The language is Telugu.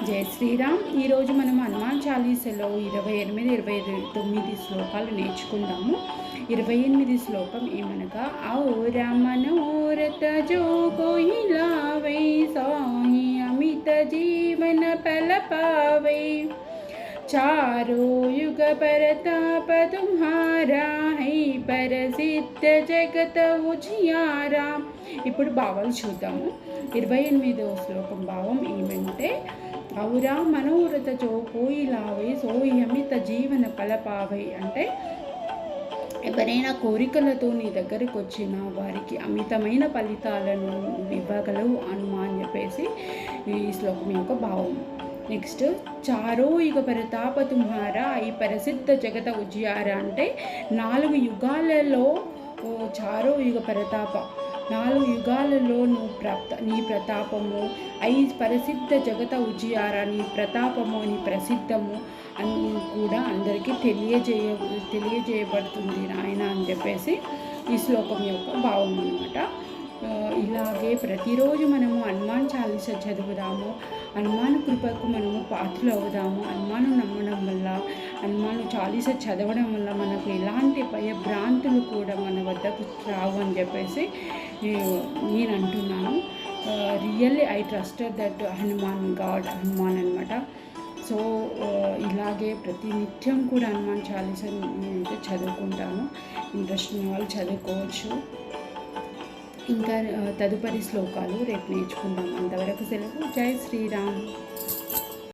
జై శ్రీరామ్. ఈరోజు మనం హనుమాన్ చాలీసాలో 28, 29 శ్లోకాలు నేర్చుకుందాము. 28 శ్లోకం ఏమనగా, ఔర మనోరథ జో కోయి లావై సాయి అమిత జీవన పల పావై चारो युग परताप तुम्हारा है परसिद्ध జగత ఉజియారా. ఇప్పుడు భావాలు చూద్దాము. 28వ శ్లోకం భావం ఏమంటే, ఔరా మనోరథ జో కోయి లావై సోయి అమిత జీవన పలపావై అంటే, ఎవరైనా కోరికలతో నీ దగ్గరికి వచ్చిన వారికి అమితమైన ఫలితాలను ఇవ్వగలవు హనుమాన్ చెప్పేసి ఈ శ్లోకం యొక్క భావం. నెక్స్ట్, చారో యుగ ప్రతాప తుమ్హారా ఈ ప్రసిద్ధ జగత ఉజియారా అంటే, 4 యుగాలలో చారో యుగ ప్రతాప 4 యుగాలలో నీ ప్రతాపము ప్రసిద్ధ జగత ఉజియారా నీ ప్రతాపము నీ ప్రసిద్ధము అని కూడా అందరికీ తెలియజేయబడుతుంది నాయన అని చెప్పేసి ఈ శ్లోకం యొక్క భావం అన్నమాట. ఇలాగే ప్రతిరోజు మనము హనుమాన్ చాలీసా చదువుదాము. హనుమాన్ కృపకు మనము పాత్రలు అవుదాము. హనుమాను నమ్మడం వల్ల, హనుమాన్ చాలీసా చదవడం వల్ల మనకు ఎలాంటి భయభ్రాంతులు కూడా మన వద్దకు రావు అని చెప్పేసి నేను అంటున్నాను. Really I trusted that Hanuman అనమాట. సో ఇలాగే ప్రతినిత్యం కూడా హనుమాన్ చాలీసా నేనైతే చదువుకుంటాను. ఇంట్రెస్ట్ ఉన్న వాళ్ళు చదువుకోవచ్చు. ఇంకా తదుపరి శ్లోకాలు రేపు నేర్చుకుందాం. అంతవరకు సెలవు. జై శ్రీరామ్.